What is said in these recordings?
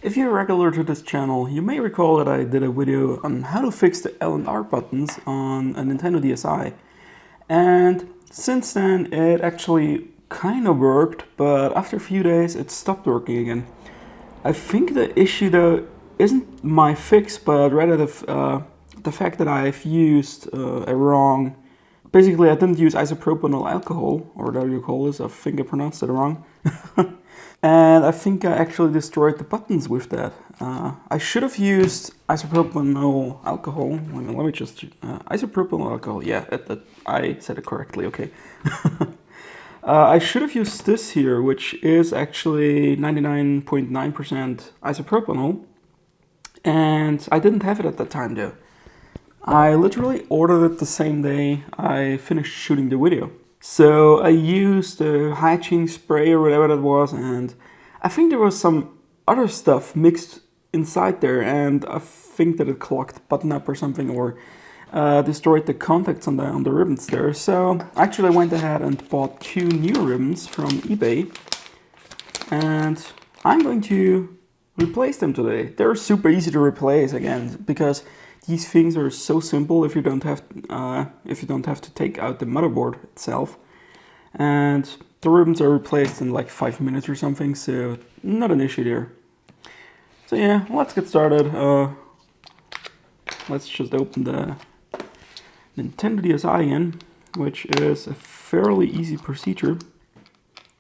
If you're regular to this channel, you may recall that I did a video on how to fix the L and R buttons on a Nintendo DSi. And since then it actually kind of worked, but after a few days it stopped working again. I think the issue though isn't my fix, but rather the fact that I've used a wrong... Basically, I didn't use isopropyl alcohol, or whatever you call this. I think I pronounced it wrong. And I think I actually destroyed the buttons with that. I should have used isopropyl alcohol. Let me just... isopropyl alcohol, yeah, I said it correctly, okay. I should have used this here, which is actually 99.9% isopropyl. And I didn't have it at that time though. I literally ordered it the same day I finished shooting the video. So I used the hygiene spray or whatever that was, and I think there was some other stuff mixed inside there, and I think that it clogged the button up or something, or destroyed the contacts on the ribbons there. So actually I went ahead and bought 2 new ribbons from eBay, and I'm going to replace them today. They're super easy to replace again, because these things are so simple if you don't have to take out the motherboard itself, and the ribbons are replaced in like 5 minutes or something, so not an issue there. So yeah, let's get started. Let's just open the Nintendo DSi again, which is a fairly easy procedure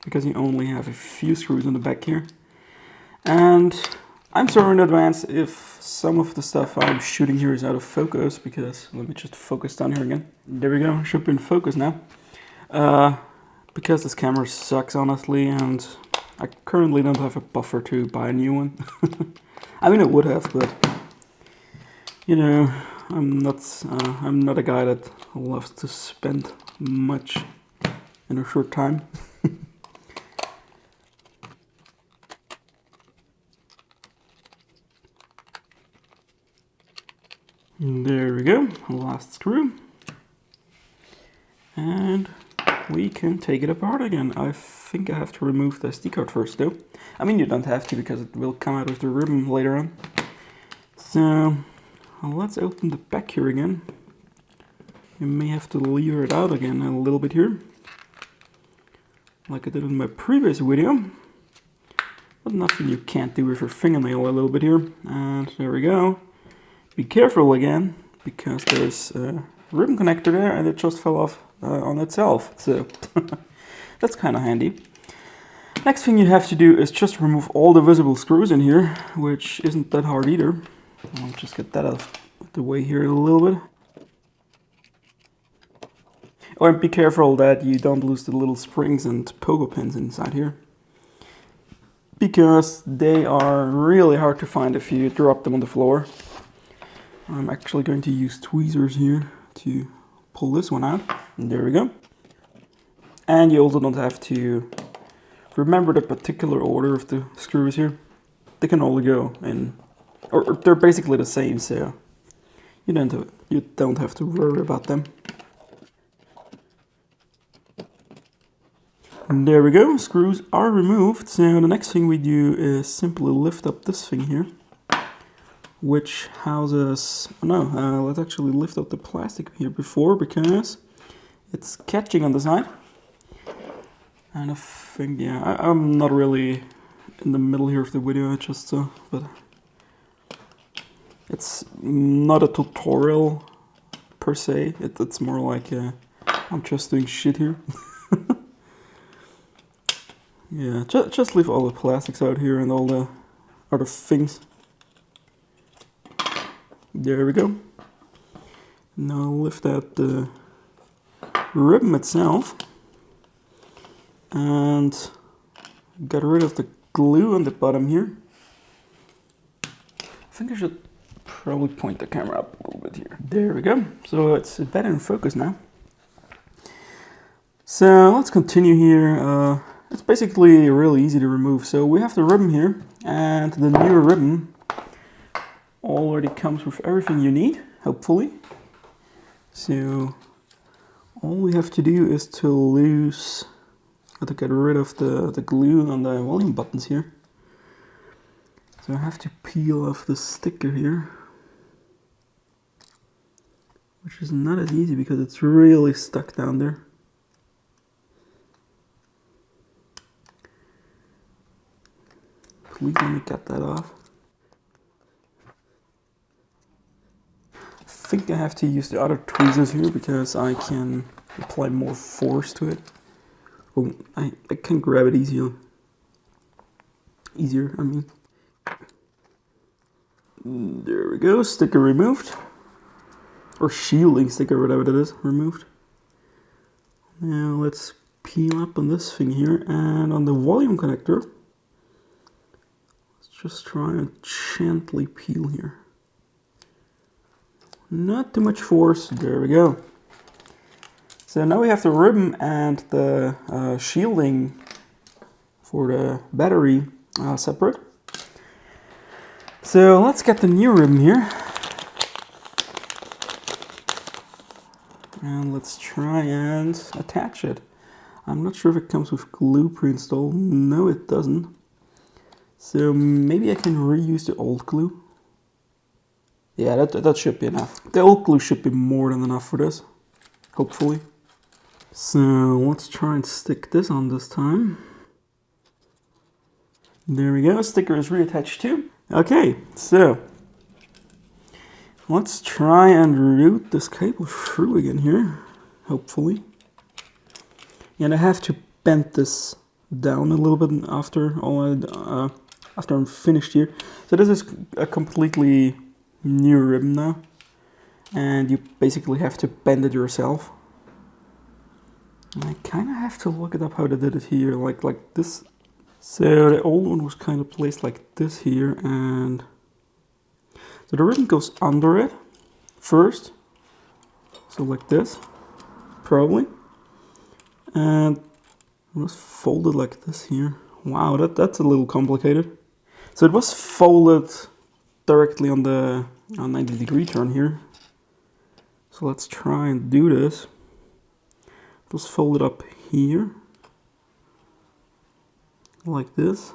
because you only have a few screws on the back here. And I'm sorry in advance if some of the stuff I'm shooting here is out of focus, because let me just focus down here again. There we go, should be in focus now. Because this camera sucks honestly, and I currently don't have a buffer to buy a new one. I mean I would have, but you know, I'm not a guy that loves to spend much in a short time. There we go, last screw. And we can take it apart again. I think I have to remove the SD card first though. I mean, you don't have to, because it will come out of the ribbon later on. So let's open the back here again. You may have to lever it out again a little bit here, like I did in my previous video. But nothing you can't do with your fingernail a little bit here. And there we go. Be careful again, because there's a ribbon connector there and it just fell off on itself, so that's kind of handy. Next thing you have to do is just remove all the visible screws in here, which isn't that hard either. I'll just get that out of the way here a little bit. Oh, and be careful that you don't lose the little springs and pogo pins inside here, because they are really hard to find if you drop them on the floor. I'm actually going to use tweezers here to pull this one out. And there we go. And you also don't have to remember the particular order of the screws here. They can all go in, or they're basically the same, so you don't have to worry about them. And there we go, screws are removed. So the next thing we do is simply lift up this thing here, which houses... let's actually lift up the plastic here before, because it's catching on the side. And I think, yeah, I'm not really in the middle here of the video, but it's not a tutorial per se. It's more like I'm just doing shit here. Yeah, just leave all the plastics out here and all the other things. There we go. Now lift out the ribbon itself and get rid of the glue on the bottom here. I think I should probably point the camera up a little bit here. There we go. So it's better in focus now. So let's continue here. It's basically really easy to remove. So we have the ribbon here, and the new ribbon already comes with everything you need, hopefully. So all we have to do is to get rid of the glue on the volume buttons here. So I have to peel off the sticker here, which is not as easy because it's really stuck down there. Please let me get that off. I think I have to use the other tweezers here because I can apply more force to it. Oh, I can grab it easier, I mean. There we go, sticker removed. Or shielding sticker, whatever it is, removed. Now let's peel up on this thing here, and on the volume connector, let's just try and gently peel here. Not too much force, there we go. So now we have the ribbon and the shielding for the battery separate. So let's get the new ribbon here. And let's try and attach it. I'm not sure if it comes with glue pre-installed. No, it doesn't. So maybe I can reuse the old glue. Yeah, that should be enough. The old glue should be more than enough for this, hopefully. So let's try and stick this on this time. There we go, sticker is reattached too. Okay, so let's try and route this cable through again here, hopefully. And I have to bend this down a little bit after after I'm finished here. So this is a completely new ribbon now, and you basically have to bend it yourself. And I kind of have to look it up how they did it here, like this. So the old one was kind of placed like this here, and so the ribbon goes under it first, so like this, probably, and it was folded like this here. Wow, that's a little complicated. So it was folded directly on the 90-degree turn here. So let's try and do this. It was folded up here, like this.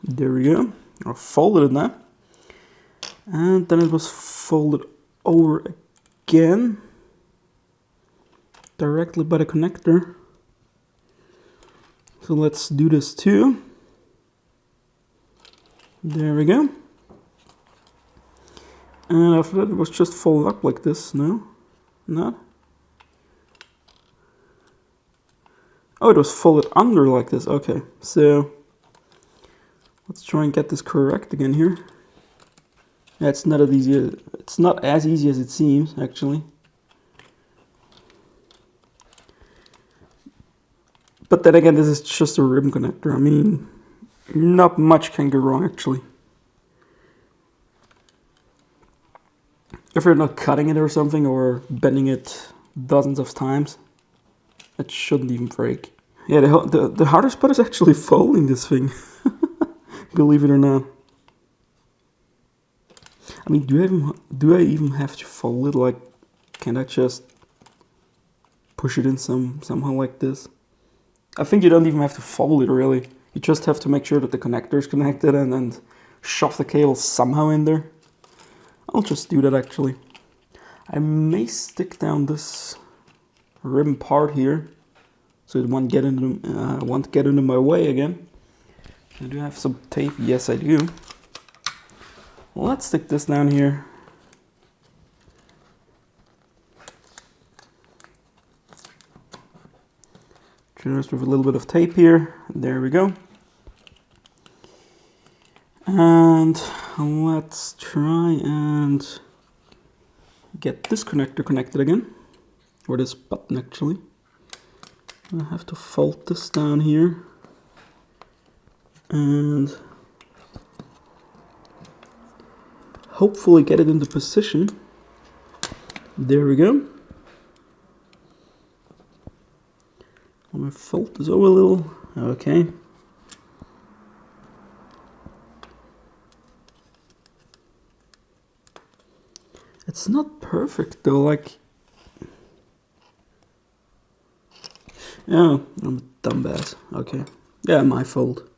There we go. I folded it now. And then it was folded over again, directly by the connector. So let's do this too. There we go. And after that it was just folded up like this. No? Not? Oh, it was folded under like this. Okay, so let's try and get this correct again here. Yeah, it's not as easy. It's not as easy as it seems, actually. But then again, this is just a ribbon connector. I mean, not much can go wrong, actually. If you're not cutting it or something, or bending it dozens of times, it shouldn't even break. Yeah, the hardest part is actually folding this thing. Believe it or not. I mean, do I even have to fold it? Like, can I just push it in somehow like this? I think you don't even have to fold it, really. You just have to make sure that the connector is connected and shove the cable somehow in there. I'll just do that, actually. I may stick down this ribbon part here, so it won't get into my way again. I do have some tape. Yes, I do. Well, let's stick this down here. Just with a little bit of tape here. There we go. And let's try and get this connector connected again. Or this button, actually. I have to fold this down here. And hopefully get it into position. There we go. Let me fold this over a little. Okay. It's not perfect though, like... Oh, I'm a dumbass. Okay. Yeah, my fault.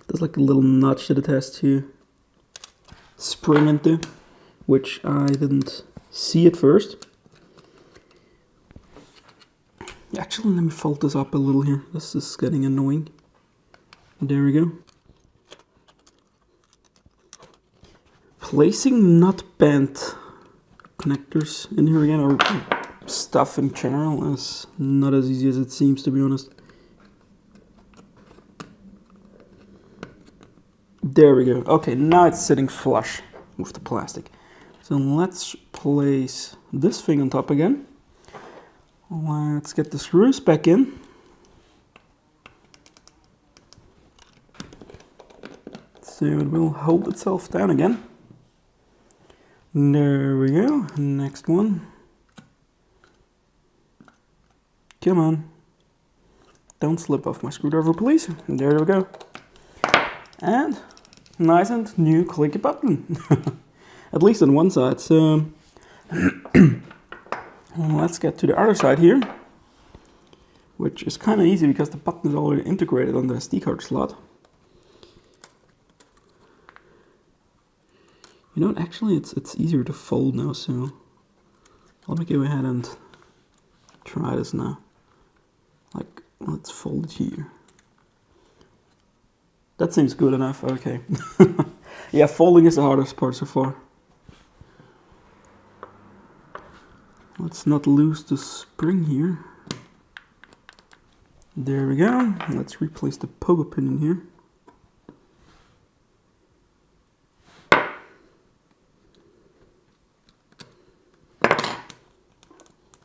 There's like a little notch that it has to spring into, which I didn't see at first. Actually, let me fold this up a little here. This is getting annoying. There we go. Placing nut bent connectors in here again, or stuff in general, is not as easy as it seems, to be honest. There we go. Okay, now it's sitting flush with the plastic. So let's place this thing on top again. Let's get the screws back in. So it will hold itself down again. There we go. Next one. Come on. Don't slip off my screwdriver, please. There we go. And nice and new clicky button. At least on one side. So let's get to the other side here, which is kind of easy because the button is already integrated on the SD card slot. You know what, actually it's easier to fold now, so let me go ahead and try this now. Like, let's fold it here. That seems good enough, okay. Yeah, folding is the hardest part so far. Let's not lose the spring here. There we go. Let's replace the pogo pin in here.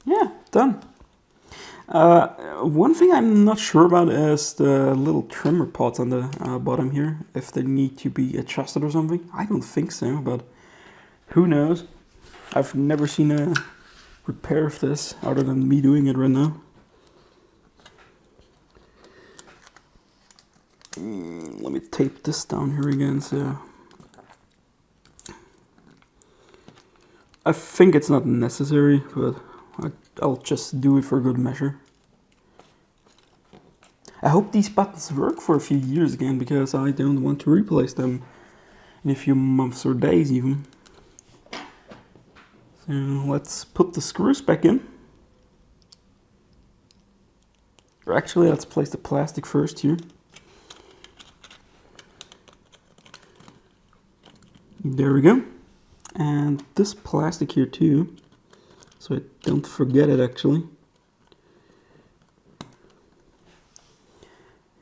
Yeah, done. One thing I'm not sure about is the little trimmer pods on the bottom here, if they need to be adjusted or something. I don't think so, but who knows. I've never seen a repair of this other than me doing it right now. Let me tape this down here again. So I think it's not necessary, but I'll just do it for good measure. I hope these buttons work for a few years again, because I don't want to replace them in a few months or days even. So let's put the screws back in. Or actually, let's place the plastic first here. There we go. And this plastic here too, so I don't forget it actually.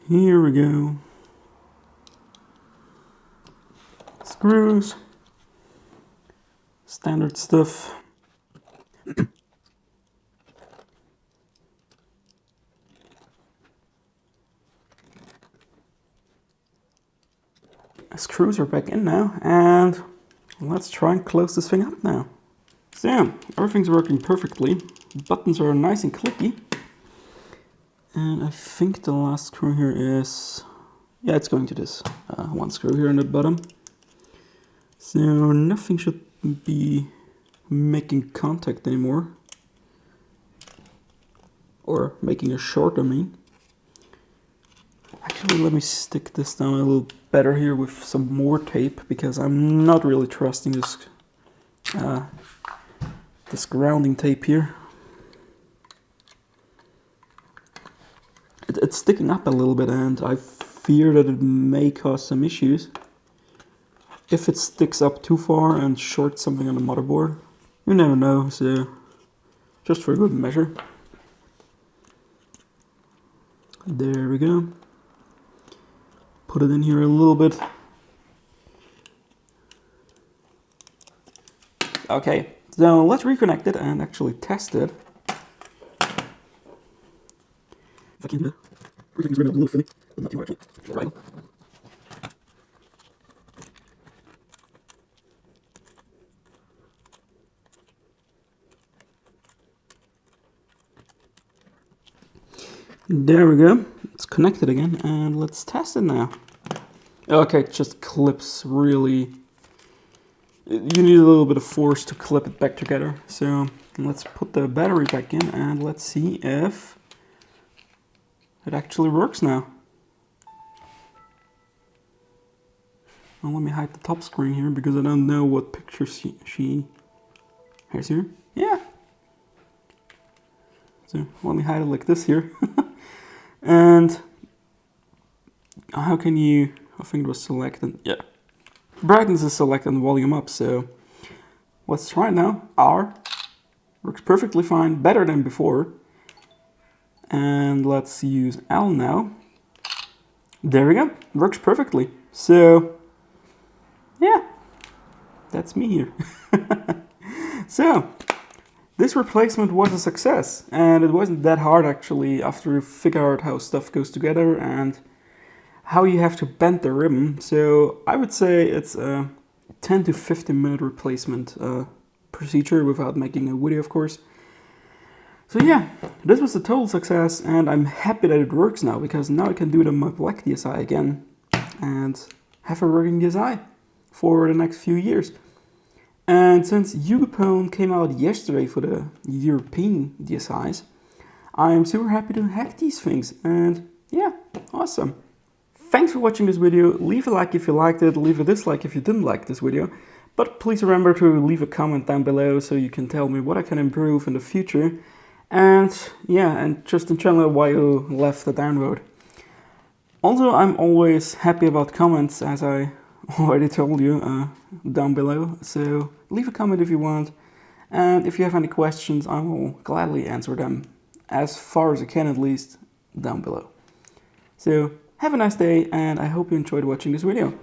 Here we go. Screws. Standard stuff. Screws are back in now, and let's try and close this thing up now. So, everything's working perfectly. Buttons are nice and clicky. And I think the last screw here is... yeah, it's going to this one screw here on the bottom. So nothing should be making contact anymore. Or making a short, I mean. Actually, let me stick this down a little better here with some more tape, because I'm not really trusting this this grounding tape here. It's sticking up a little bit, and I fear that it may cause some issues if it sticks up too far and shorts something on the motherboard. You never know, so just for good measure. There we go. Put it in here a little bit. Okay, so let's reconnect it and actually test it. If I can do it. Everything's running a little funny, but not too much. Right. There we go. It's connected again, and let's test it now. Okay, it just clips really. You need a little bit of force to clip it back together. So let's put the battery back in, and let's see if it actually works now. Well, let me hide the top screen here because I don't know what picture she has here. Yeah. So let me hide it like this here. And how can you, I think it was selected, yeah. Brightness is selected and volume up, so let's try it now. R works perfectly fine, better than before. And let's use L now. There we go, works perfectly. So, yeah, that's me here. So, this replacement was a success, and it wasn't that hard actually after you figure out how stuff goes together and how you have to bend the ribbon. So I would say it's a 10 to 15 minute replacement procedure without making a video, of course. So yeah, this was a total success, and I'm happy that it works now, because now I can do it on my black DSi again and have a working DSi for the next few years. And since Ubipone came out yesterday for the European DSIs, I'm super happy to hack these things, and yeah, awesome. Thanks for watching this video. Leave a like if you liked it, leave a dislike if you didn't like this video, but please remember to leave a comment down below so you can tell me what I can improve in the future, and yeah, and just in general why you left the downvote. Also, I'm always happy about comments, as I already told you down below, so leave a comment if you want, and if you have any questions I will gladly answer them, as far as I can at least, down below. So have a nice day, and I hope you enjoyed watching this video.